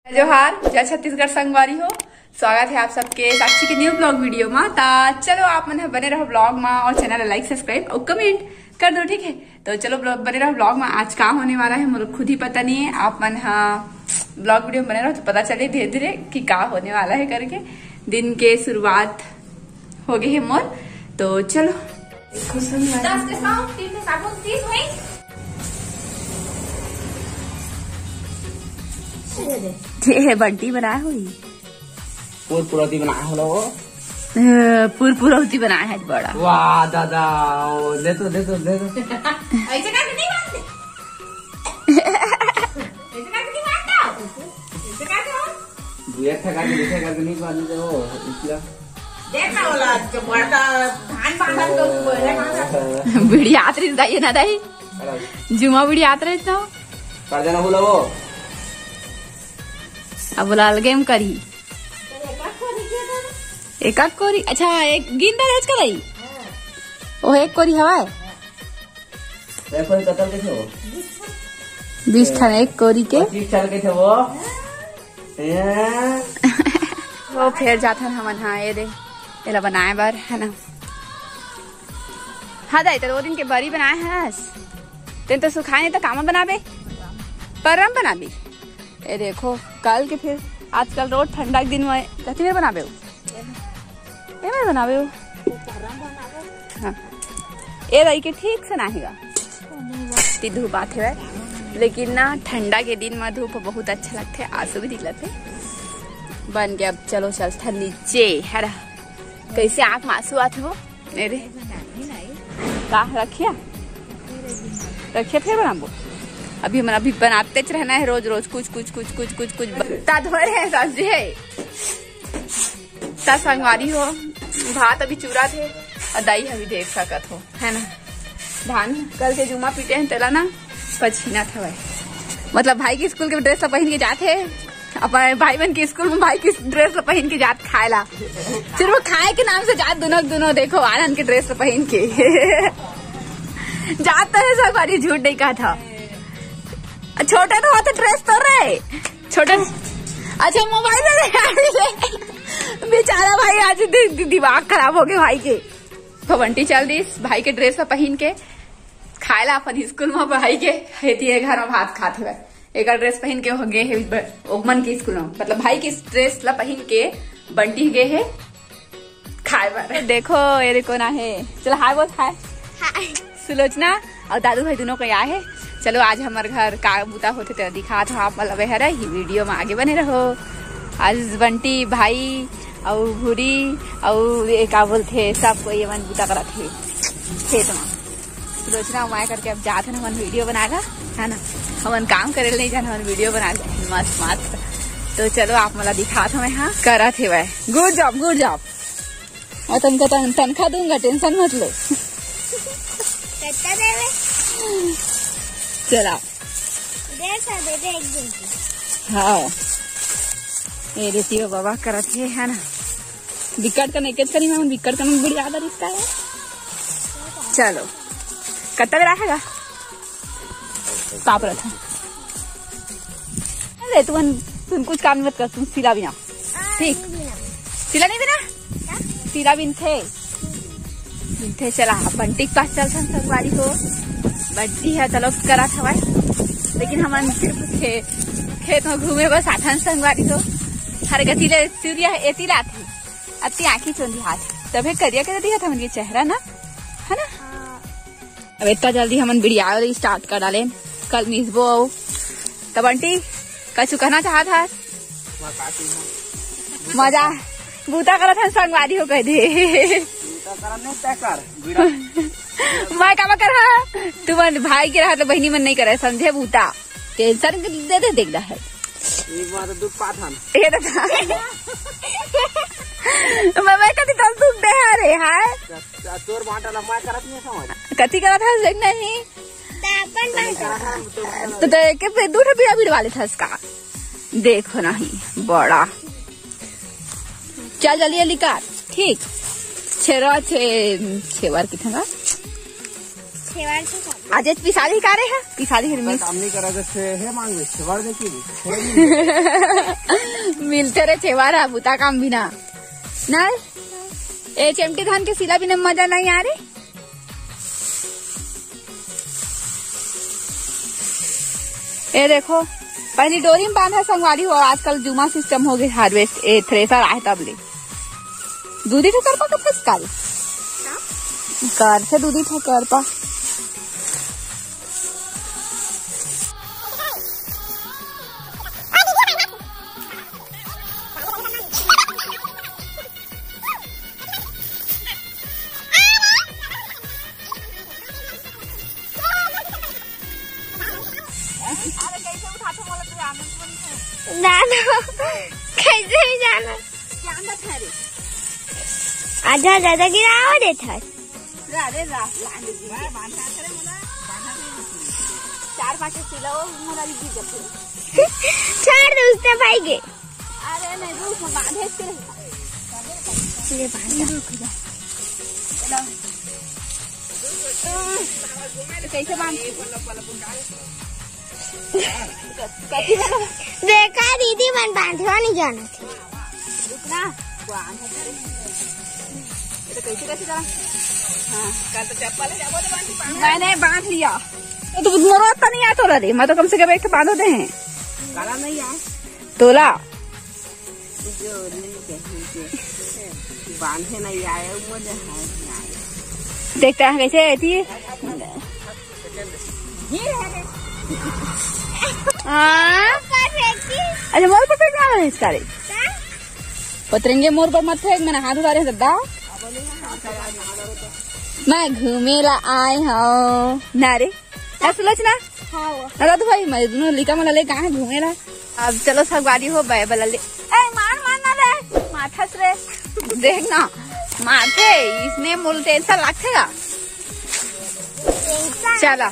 जोहार जय छत्तीसगढ़ संगवारी हो। स्वागत है आप सबके साक्षी के न्यू ब्लॉग वीडियो में। चलो आप मन बने रहो ब्लॉग में और चैनल लाइक सब्सक्राइब और कमेंट कर दो, ठीक है। तो चलो बने रहो ब्लॉग में। आज का होने वाला है मुझे खुद ही पता नहीं है। आप मन ब्लॉग वीडियो में बने रहो तो पता चले धीरे धीरे कि का होने वाला है करके। दिन के शुरुआत हो गई है मोर, तो चलो है बंटी बनाया हुई पूरपुरौती बनाया हो वो पूरपुरौती बनाया है बड़ा। वाह दादा दे तो ऐसे का नहीं मानते, ऐसे का नहीं मानता, ऐसे का हो बुया ठगा के देखेगा कि नहीं मानते हो इसलिए देखना वाला जो बड़ा धान बांधन को बोले बीड़ी आतरी दाई ना दाई जुमा बीड़ी आतरे तो कर देना बोला वो अब बोला अलगेम करी एक कोरी। अच्छा एक गिंदा रेज कराई ओ एक कोरी हवा कोई कतल के थे वो 20 ठन एक कोरी के 25 साल के थे वो वो फिर जाता हमन। हाँ ये दे एला बनाए बार है ना। हाँ दाई तो 2 दिन के बरी बनाए है तेन तो सुखाए नहीं तो काम बनाबे परम बनाबी। ये देखो कल के फिर आजकल रोज ठंडा के दिन में कथी में बनाबे में बनाबे हो। हाँ ये रही के ठीक से नाहेगा धूप आते हुए, लेकिन ना ठंडा के दिन में धूप बहुत अच्छा लगता है। आंसू भी निकलते बन के। अब चलो चलता नीचे है ना। कैसे आँख में आंसू आते हो मेरे का रखिया फिर बनाबो। अभी हम अभी बनाते रहना है रोज रोज कुछ धोए है सब्जी है ता संगवारी हो। भात अभी चूरा थे और दही अभी देख सकत हो है ना। धान कल के जुमा पीटे हैं तेला ना पछीना था भाई, मतलब भाई की स्कूल के ड्रेस पहन के जाते अपने भाई बहन के स्कूल में भाई की ड्रेस पहन के जात खाएला। सिर्फ खाए के नाम से जात दोनों देखो आनंद के ड्रेस पहन के जाता है संगवारी। झूठ नहीं कहा था। छोटे तो होते ड्रेस तो रहे छोटे। अच्छा मोबाइल बेचारा भाई आज दिमाग खराब हो गए भाई के। तो बंटी चल दी भाई के ड्रेस में पहन के खाएला अपन स्कूल में। भाई के हेती घर में भात खाते हुए एक ड्रेस पहन के हो गए है ओमन के स्कूल में, मतलब भाई की ड्रेस ला पहन के बंटी गए है खाए बार। देखो ये देखो ना है। चलो हाय बोल हाय सुलोचना और दादू भाई दोनों को यहाँ है। चलो आज हमारे घर का बूता होते तो दिखा था आप मतलब है ही वीडियो में आगे बने रहो। आज बंटी भाई और भूरी और क्या बोलते सबको ये मन बूता करा थे खेत में। सोचना उमाय करके अब जाते हैं हम वीडियो बनाएगा है ना। हम काम करे नहीं जाना हम वीडियो बना मस्त मस्त। तो चलो आप मतलब दिखा था मैं हाँ करा थे वह गुड जॉब और तुमको तनख्वाह दूंगा टेंशन मत लो। चला हाँ ये देती हो बाबा करत है ना। विकट का नहीं करी मैं विकट का बड़ी ज्यादा रिश्ता है। चलो कत्ता देर आएगा पाप रहा। अरे तुम कुछ काम मत कर, तुम सिला बिना ठीक सिला नहीं देना सिला बिन थे। चला बंटी के पास चलता संगवारी को बंटी है चलो करा था भाई। लेकिन हम सिर्फ खेत में घूमे बस आठन संगवारी को हर गतिले सूर्य एती रात है अति आँखी चोंदी हाथ तभी करिया कर दिया था उनके चेहरा ना है ना। अब इतना जल्दी हम बिड़िया स्टार्ट कर डाले कल मिसबो तब बंटी कछु कहना चाहा था मजा बूता करा था संगवारी हो कह दे मैं काम कर तुम भाई के रहा तो बहनी मन नहीं करे समझे बूता टेंशन दे दे देख रहा है मैं कभी कल दुख दे रे हाय चोर बांटा मैं करत नहीं समझ कथी करा था नहीं तो के दूध बीड़ा बीड़ वाले था इसका देखो नहीं बड़ा। चल जल्दी जल्दी कर ठीक छेरा छे बार कितना आज पिसाली का रहे है पिसाली काम नहीं करा जैसे है मांग छेवाड़ देखी मिलते रहे छेवाड़ा बुता काम बिना ना ए चमटी धान के सिला बिना मजा नहीं आ रही। ये देखो पहले डोरी में बांधा संगवारी हो आजकल जुमा सिस्टम हो गई हार्वेस्ट ए थ्रेसर आए तब ले दूधी ठोकर पा कब कल कर से दूधी ठोकर पा कैसे जाना आधा ज्यादा गिरावा देता चार पाँच सिला छोड़ दो उसने भाई के अरे नहीं रुक बांधे कैसे बांध देखा दीदी मन बांधवा नहीं जाना मैंने बांध लिया तो मोरो आता नहीं आया तोला दे मैं तो कम से कम एक बांधो दे हैं काला नहीं आया तोला बांधे नहीं आए देखता है कैसे थी अच्छा मोर पर फेंकना है इसका रे पतरंगे मोर पर मत फेंक मैंने हाथ उठा रहे दादा मैं घूमेला आए हूँ ना रे सुलोचना अरे तो भाई मैं दोनों लिका मला ले कहाँ घूमेला अब चलो सब गाड़ी हो बाय बला ले मार मारना रे माथा रे देखना माथे इसने मूल टेंशन लगेगा चला